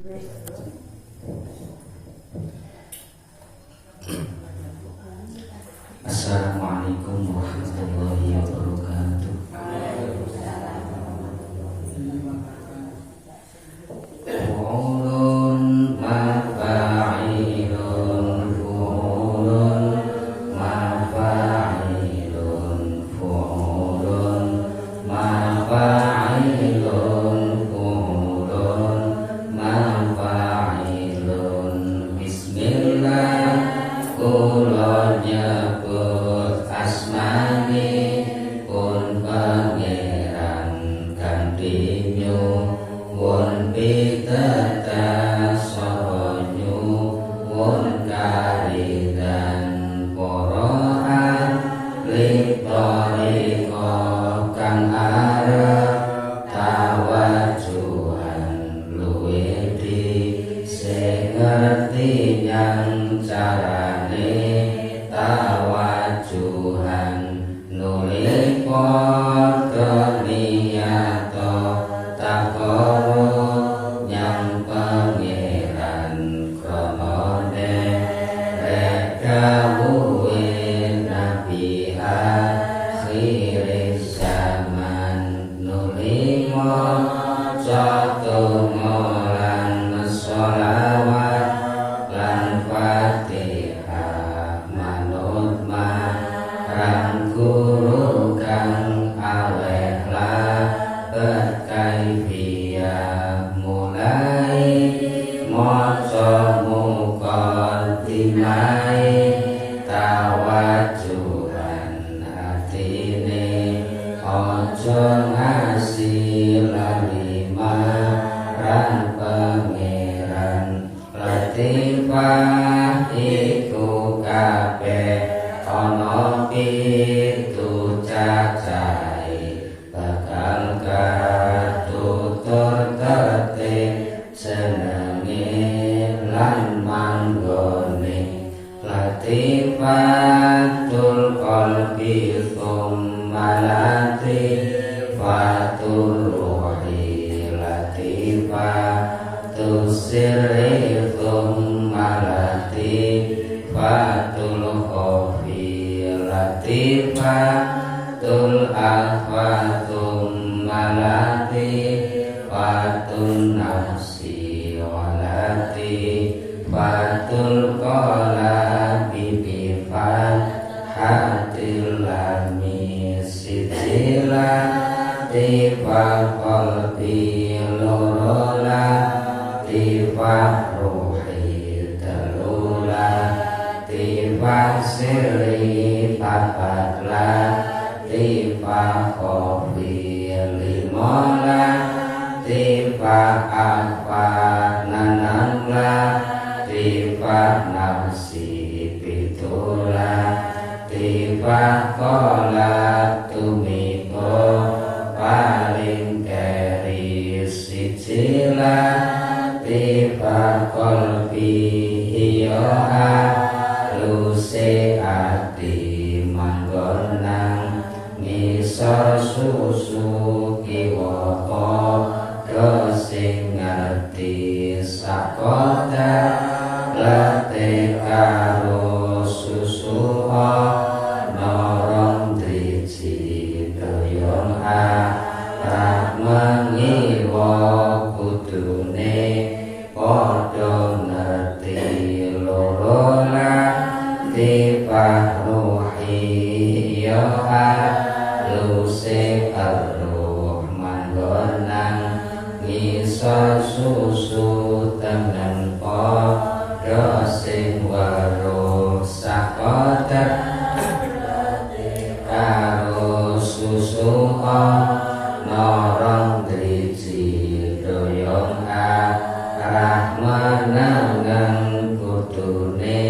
Assalamualaikum warahmatullahi wabarakatuh. Fu'ulun mafa'ilun, fu'ulun mafa'ilun, fu'ulun mafa'ilun, fu'ulun mafa'ilun. Bismillah kula nyebut asmane pun pangeran kanthi nyuwun pitetas saha nyuwun karidan para ahli thariqa kang arep tawajuhan luwih dhisik ngerti nyang carane tawajuhan nuli padha niyato takara nyang pangeran krana derek dawuhe nabi akhir zaman nuli maca donga lan sholawat lan Fatihah manut marang guru kang aweh labet kaifiyah mulai maca muqaddimai tawajuhan atine aja ngasih lali marang pangeran latifah iku kabeh ana pitu cacahe bakal katutur tertib senenge lan manggone latifatul qalbi thumma latifatul ruhi latifatul sirri thumma latifatul khafi latifatul akhfa thumma latifatul nafsi wa latifatul qalbi bi fathatil lam siji latifah qalbi loro latifah ruhi telu latifah sirri papat latifah khafi lima latifah akhfa nanan latifah nafsi pitu latifah qalab tumiko paling keri siji latifah qalbi hiya aluse ati manggon nang ngisor susu kiwa padha sing ngerti sakoda late karo susu ana driji doyong arep mengiwa kudune padha ngerti loro latifah ruhi ya aluse arruh manggon nang ngisor susu temen padha sing weruh sakoda karo susu ana driji doyong arep menengen kudune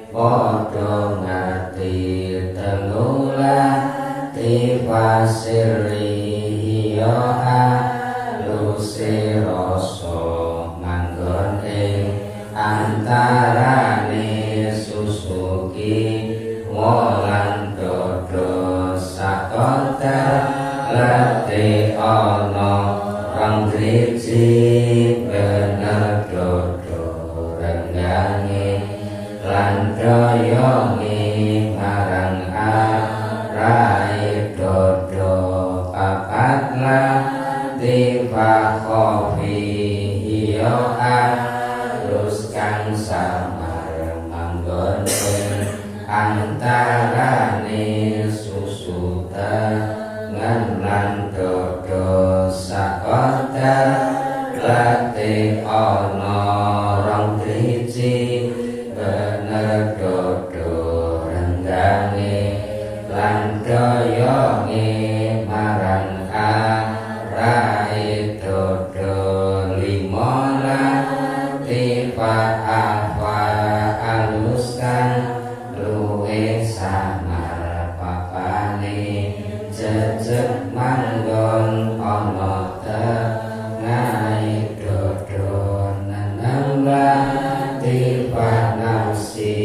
padha ngerti telu latifah sirri ya aluse rasa manggon ing ana rong driji bener dodo renggange lan doyonge marang arai dodo limolan tiba apa aluskan luwe samar papane jejeg manggon ana tengahe dodo nanambah tiba nafsi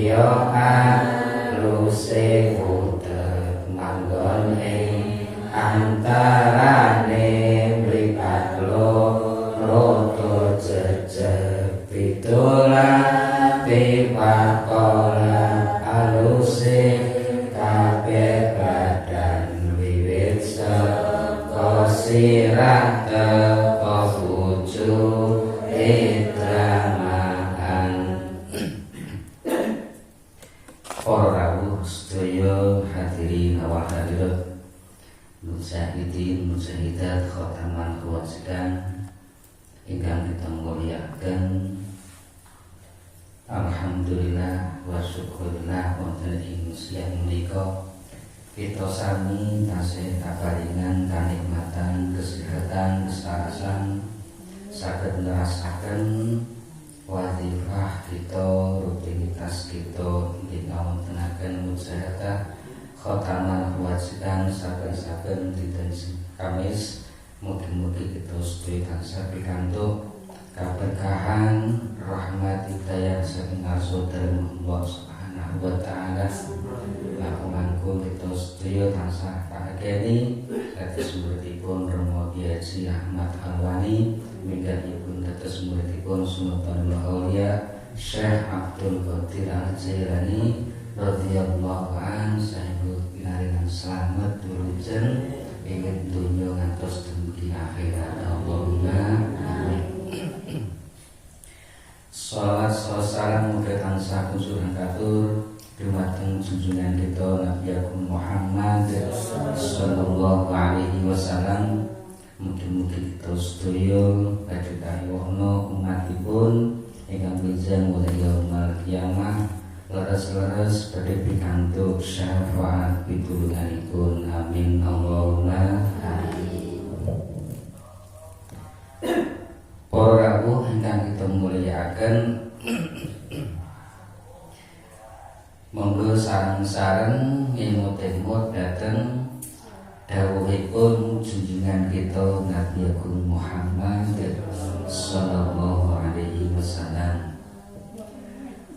yo aluse udeg manggon antarane mripat loro jejeg pitulah tiba kolam aluse kabeh badan wiwit saka sirah teka wujude dramakan. Para rawuh sedaya hadirin wa hadirat mujahidin mujahidat khotaman kewajiban ingkang kita muliakan. Alhamdulillah wa syukurillah wonten ing siang menika kita sami tasih kaparingan kanikmatan kesehatan kesarasan saged nerasaken wadifah kita rutinitas kita ngawontenaken mujahadah khotaman kewajiban saben-saben dinten Kamis. Mugi-mugi kita sedaya tansah pikantuk keberkahan rahmat hidayah saking Allah Subhanahu wa taala. Mangko kita sedaya tansah pangageni dados muridipun Romo Kyai Haji Ahmad Alwani, minggatipun dados muridipun Sultanul Auliya Syekh Abdul Qadir Al-Jailani radhiyallahu anhu saengga pinaringan slamet wilujeng ing donya ngantos dumugi akhirat. Allahumma amin. Shalawat salam mugi tansah kunjungan katur dumateng junjungan kita Nabi Agung Muhammad sallallahu alaihi wasallam. Mugi-mugi kita sedaya badhe kayana umatipun ingkang bijeng mulai yaumul kiamah leres-leres badhe pikantuk syafaat pitulunganipun. Amin Allahumma amin. Para rawuh ingkang kita muliaken, monggo sareng-sareng ngemot-emot dhateng dawuhipun junjungan kita Nabi Agung Muhammad sallallahu alaihi wasallam.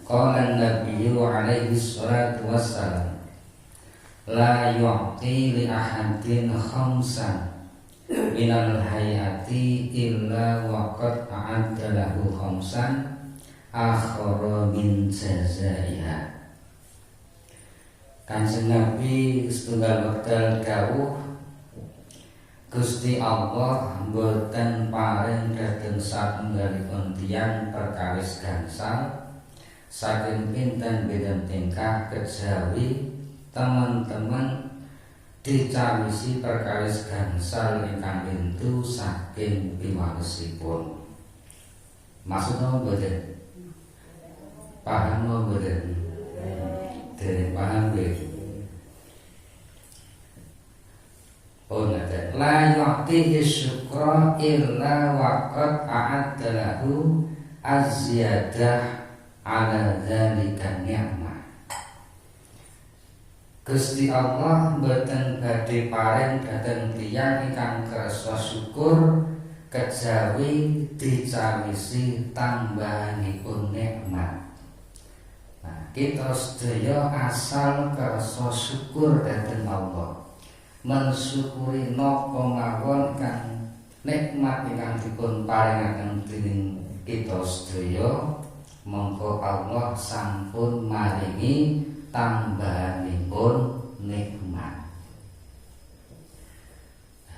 Qala an-nabiyyu alaihi salatu wassalam la yu'ti li ahadin khamsan minal hayati illa waqad a'adda lahu khamsan akhara min jazaiha. Kanjeng Nabi setunggal wekdal dawuh, Gusti Allah boten paring dhateng satunggalipun tiyang perkawis gangsal saking pinten beden tingkah kejawi teman-teman dicawisi perkawis gangsal ingkang pintu saking piwalesipun. Maksudnya boten paham boten? Dereng paham nggih. La yu'tihi syukra illa waqad a'adda lahu az-ziyadah ala dzalika ni'mah. Gusti Allah boten badhe paring dhateng tiyang ingkang kersa syukur kejawi dicawisi tambahanipun nikmat. Nah, kita sedaya asal kersa syukur dhateng Allah, mensyukuri napa mawon kang nikmat ingkang dipun paringaken dening kita sedaya, mongko Allah sampun maringi tambahanipun nikmat.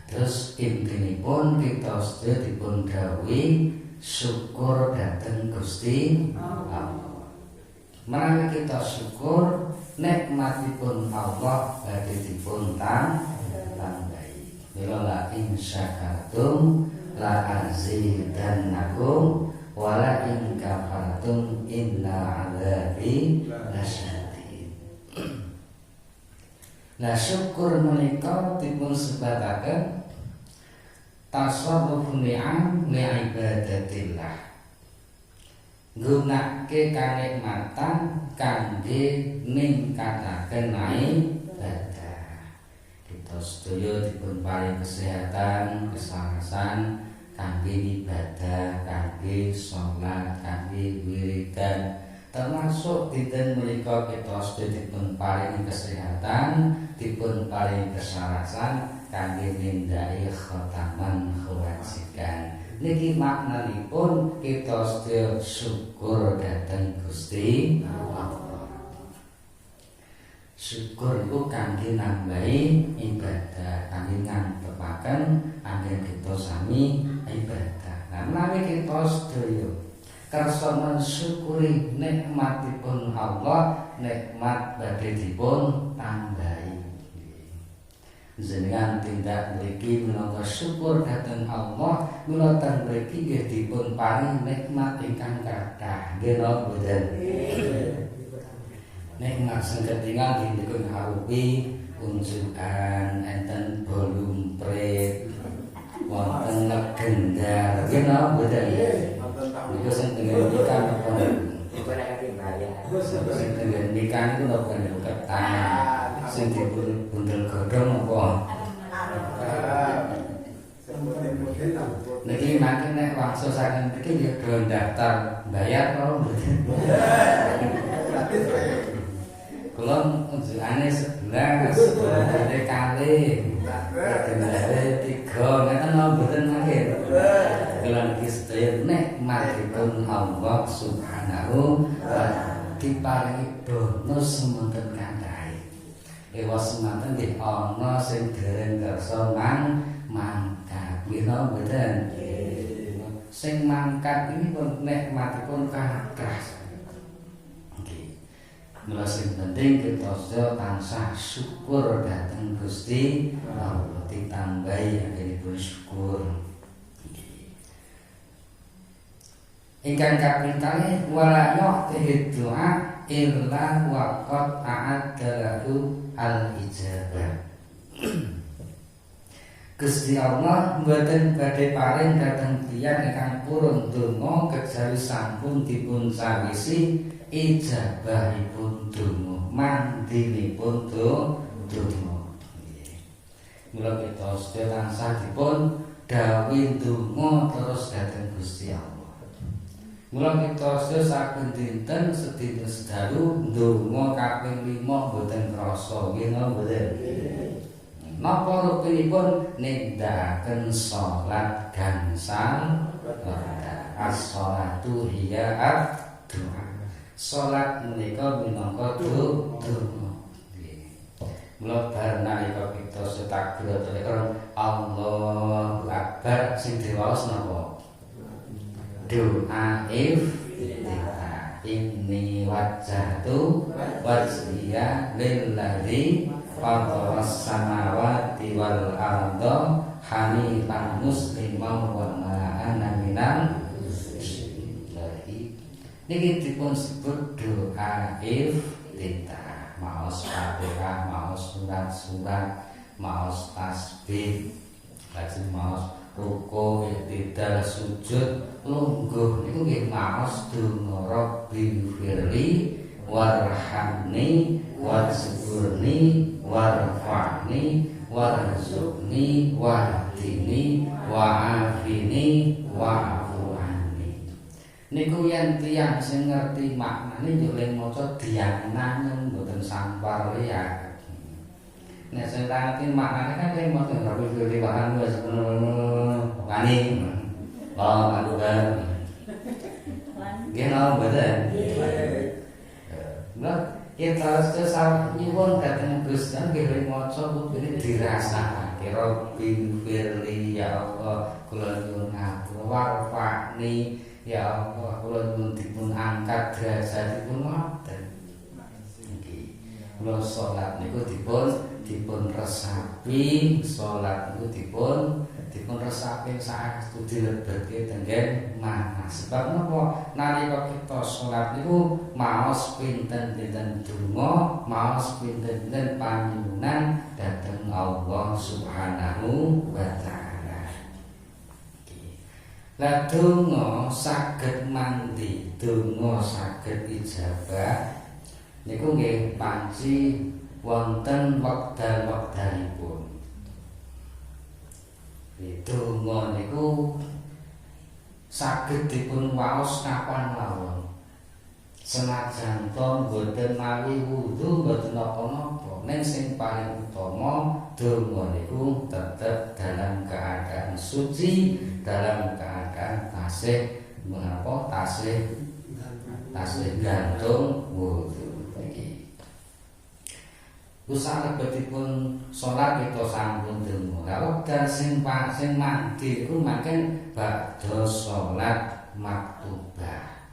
Terus intinipun kita sedaya dipun dawuhi syukur dhateng Gusti Allah. Menawi kita syukur nikmatipun Allah badhe dipun tambahi. Mila la in syakartum la azidannakum wala in kafartum inna adzabi lasyadid. Nah syukur menika dipun sebataken tasarrufun ni'am li ibadatillah. Gunake kanikmatan kangge ningkataken ibadah. Kita sedaya dipun paring kesehatan, kesarasan kangge ibadah, kangge salat, kangge wiridan. Termasuk dinten menika kita sedaya dipun paring kesehatan, dipun paring kesarasan kangge nindaki khotaman kewajiban. Niki maknanipun kita sedaya syukur dhateng Gusti Allah. Syukur itu kangge nambahi ibadah, kangge ngantepaken anggen kita sami ibadah. Nah, menawi kita sedaya kersa mensyukuri nikmatipun Allah, nikmat badhe dipun tambahi. Jenengan tindak mriki minangka syukur dhateng Allah, mula ten mriki nggih dipun paring nikmat ingkang kathah. Nggih napa mboten? Nikmat sing ketingal nggih dipun arupi unjukan enten bolu pret, wonten legendar. Nggih napa mboten? Niku sing tengene nikah napa? Iku nek bayar. Sing tengene nikah niku napa ketan. Sing dipun bundel godhong apa? Niki makin nek wangsul saking mriki nggih do daftar bayar karo mboten. Kula unjukane 11, dene kalih, dene 3, ngeten napa mboten mangke. Kula niki sedaya nikmatipun Allah Subhanahu wa taala diparingi bonus semonten kanthah. Ewa semanten nggih ana sing dereng kersa mangkat. Nggih napa mboten? Sing mangkat ini pun nikmatipun kathah. Nggih. Mula sing penting kita sedaya tansah syukur dhateng Gusti Allah, ditambahi anggenipun syukur. Ingkang kaping kalih wala yu'tihi du'a illa waqad a'addalahu al-ijabah. Gusti Allah mboten badhe paring dhateng tiyang ingkang purun donga kejawi sampun dipun sawisi ijabahipun donga, mandinipun donga. Mula kita sedaya tansah dipun dawuhi donga terus dhateng Gusti Allah. Mula kita sedaya saben dinten sedina sedalu ndonga kaping 5 mboten krasa nggih napa mboten? Napa rupinipun nindakaken salat gangsal as-shalatu hiya ad-du'a. Salat menika minangka donga. Mula bar nalika kita setakbir Allahu Akbar sing diwaos napa? Doa iftitah. Inni wajjahtu wajhiya lilladzi fataras samawati wal arda hanifan musliman wa ma ana minal musyrikin. Niki dipun sebut doa iftitah. Maos Fatihah, maos surat-surat, maos tasbih, lajeng maos ruku, iktidal, sujud, lungguh niku nggih maos donga Rabbi firli warhamni wazkurni warfa'ni warzuqni wahdini wa'afini wa'fu anni. Niku yen tiyang sing ngerti maknane yo len maca diangen mboten sampar ya. Nek sing ngerti maknane kan len maca Rabbi firli warhamni wani. Oh, aku kan. Geno mboten. Nah, kita sesal nyuwun dhateng Gusti nggih maca kuwi dirasakake Rabbi firli ya Allah kula nyuwun ngapura warfa'ni ya Allah kula nyuwun dipun angkat derajatipun ngoten. Nggih. Kula salat niku dipun resapi, salat niku dipun dipun resake saestudi lebetke tenggen mana sebab napa nalika kita salat niku maos pinten-pinten donga maos pinten-pinten panyuwunan dhateng Allah Subhanahu wa taala. Lah donga saged mandi, donga saged ijabah niku nggih panci wonten wekdal-wekdalipun. Donga niku saged dipun waos kapan mawon. Senajan to boten mawi wudu boten napa-napa, ning sing paling utama donga niku tetep dalam keadaan suci, dalam keadaan tasih menapa tasih gantung wudu. Usaha lebetipun salat kita sampun donga. Lah wekdal sing mandi iku mangken badha salat maktubah.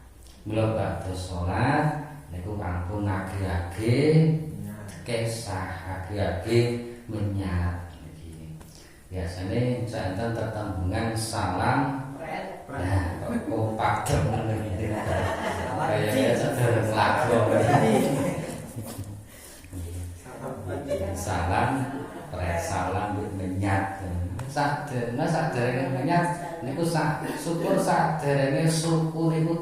Mula badha salat niku ampun age-age kesah age-age menyat iki. Biasane santen tetembungan salam nah kok padha ngene. Kaya sedereng lagu. Salam salam menyat saderenge menyat niku syukur saderenge syukur niku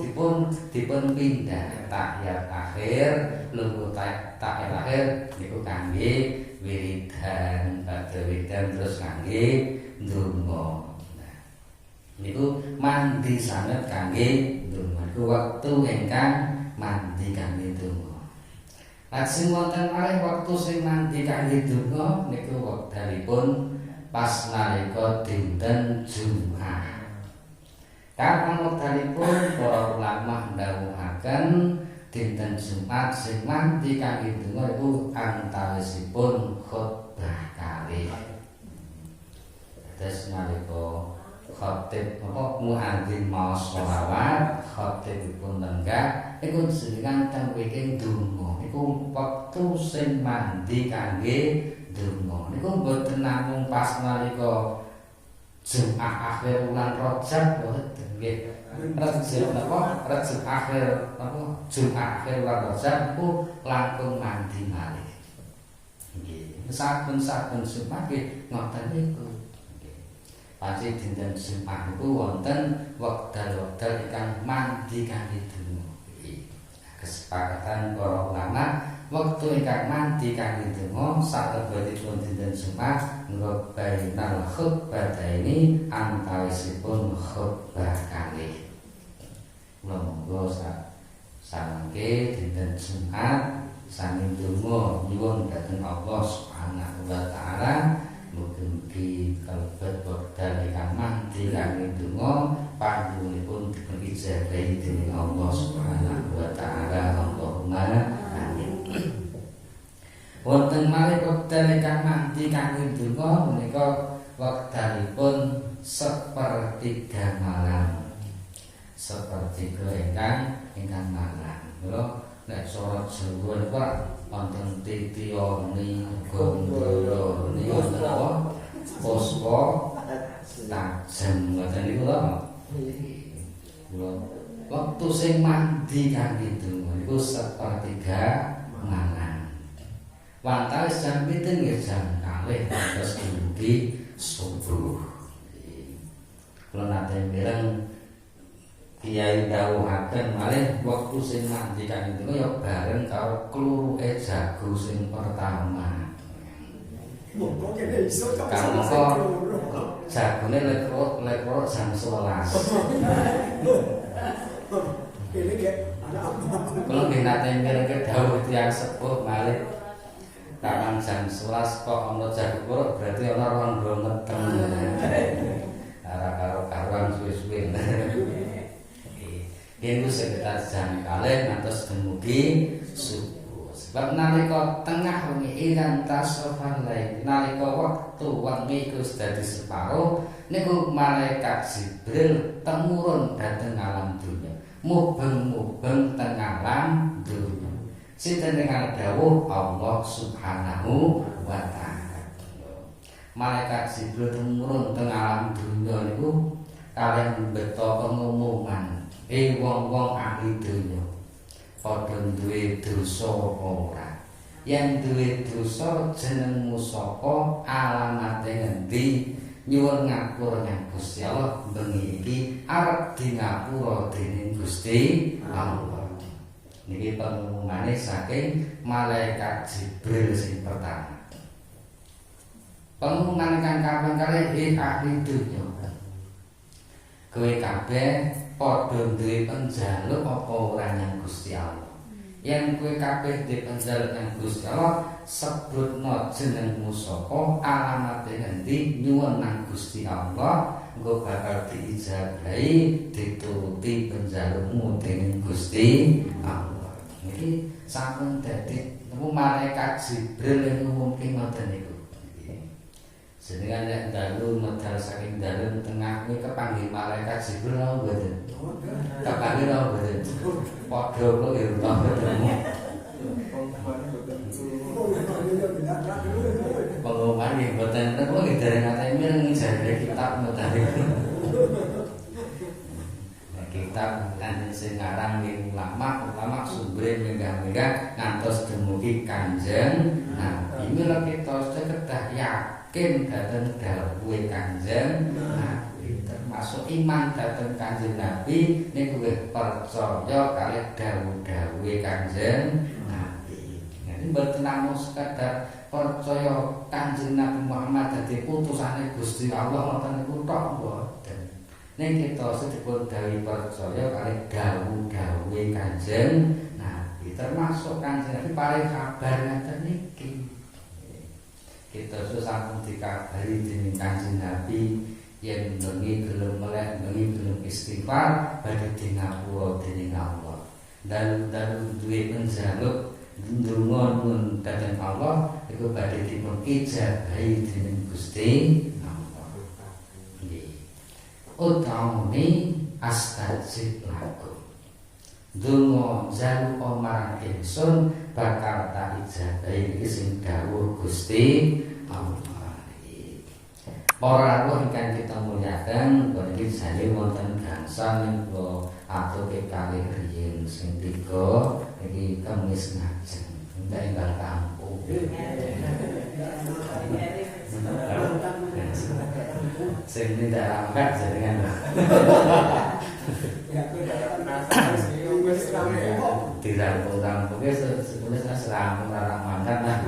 dipun pindah tahiyat akhir lungguh tahiyat akhir niku kangge wiridan badhe wiridan terus kangge ndonga. Nah niku mandi sanget kangge ndonga niku wektu ingkang mandi kangge ndonga. Lajeng wonten malih wektu sing mandi kangge donga niku wekdalipun pas nalika dinten Jumat. Kapan wekdalipun para ulama ndhawuhaken dinten Jumat sing mandi kangge donga iku antawisipun khotbah kalih. Terus nalika khatib muadzin maos sholawat khatibipun lenggah iku jenengan teng wiking donga niku wektu sing mandi kangge donga niku mboten namung pas nalika Jumat akhir bulan Rajab boten nggih Rajab akhir Jumat akhir bulan Rajab niku langkung mandi malih nggih saben-saben Jumat nggih ngoten niku. Pasti dinten Jumat niku wonten wekdal-wekdal ingkang mandi kangge donga. Kesepakatan para ulama wektu ingkang mandi kangge donga salebetipun dinten Jumat nggo bainal khutbataini antawisipun khutbah kalih. Monggo samangke dinten Jumat sami donga nyuwun dhateng Allah Subhanahu wa taala mugi-mugi kalebet wekdal ingkang mandi kangge donga panjenenganipun dipun ijabahi dening Allah Subhanahu wa taala. Allahumma amin. Wonten malih wekdal ingkang mandi kangge donga menika wekdalipun sepertiga malam. Sepertiga ingkang malam. Mula nek sorot Jawa niku wonten titioni gondoloni wonten apa puspa tajem ngoten niku lho. Kula wektu sing mandi kangge donga niku sepertiga malam. Wantawis jam pinten nggih jam 2 terus dumugi subuh. Kula nate mireng Kiai dawuhaken malih wektu sing mandi kangge donga ya bareng karo kluruke jago sing pertama. Monggo kene iso jagone lekro jam 11. Kene ge ana apa? Kula nggih nate mireng dawuh tiyang sepuh malih kapan jam 11 kok ana jago kluruk berarti ana rondo meteng. Ora karo karuan suwe-suwe. Iku sekitar jam 2 ngantos dumugi subuh. Sebab nalika tengah wengi iran tasawufan lain, nalika wektu wengi iku dadi separo, niku malaikat Jibril temurun dhateng alam dunya. Mubeng-mubeng teng alam dunya. Sinten ingkang dawuh Allah Subhanahu wa taala. malaikat Jibril tumurun teng alam dunya niku kalian beto pengumuman wong-wong ahli dunya padha duwe dosa apa ora. Yang duwe dosa jenengmu sapa, alamate ngendi, nyuwun ngapura nyang Gusti Allah bengi iki arep di ngapura dening Gusti Allah. Niki pengumumane saking malaikat Jibril sing pertama. Pengumuman kang kaping kalih ahli dunya. Kowe kabeh padha duwe penjaluk apa ora nyang Gusti Allah. Yang kowe kabeh duwe penjaluk nyang Gusti Allah, sebutna jenengmu sapa, alamate ngendi, nyuwun nang Gusti Allah, engko bakal diijabahi dituruti penjalukmu dening Gusti Allah. Niki sampun dadi malaikat Jibril yang ngumumke ngoten niku. Sedangkan nek dalu medal saking dalu tengah kuwi kepanggih malaikat Jibril lho mboten. Kepanggih lho mboten. Padha kok ya mboten. Pengumuman nggih mboten kok nggih dereng nate mireng jare kitab medal. Kitab kan sing ngarang ulama sumber menggah-menggah ngantos dumugi Kanjeng Nabi. Mila kita kedah yakin dhateng dawuhe Kanjeng Nabi, termasuk iman dhateng Kanjeng Nabi niku percaya kalih dawuh-dawuhe Kanjeng Nabi. Jadi mboten namung sekadar percaya Kanjeng Nabi Muhammad dadi utusane Gusti Allah ngoten niku tok mboten. Ning kita sedipun dawuh percaya kalih dawuh-dawuhe Kanjeng Nabi, termasuk Kanjeng Nabi paling kabar ngaten niki. Kita sampun dikabari dening Kanjeng Nabi yen bengi gelem meleh, bengi gelem istighfar badhe dingapura dening Allah. Dalu duwe penjaluk ndonga nuwun dhateng Allah iku badhe dipun ijabahi dening Gusti Allah. Nggih. Utaune astajib lakum. Donga njaluk marang ingsun bakal tak ijabahi iki sing dawuh Gusti Allah. Para rawuh ingkang kita muliakan, niki jane wonten gangsal ing kula atuke kalih riyin sing 3 iki Kamis ngajeng enggal kampung. Sing tidak angkat jenengan. Dirampung-rampungke sebenarnya serampung rarang mandat lah.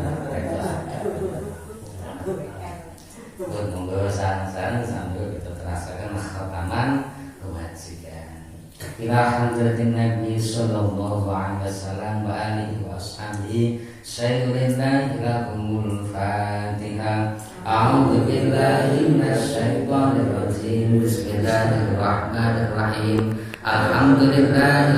Monggo saran-saran sambil kita terasakan khataman kewajiban. Ila hadratin Nabi sallallahu alaihi wasallam wa alihi wa ashabihi sayyidina ila umul Fatihah. A'udzu billahi minasyaitonir rajim. Bismillahirrahmanirrahim. Alhamdulillah.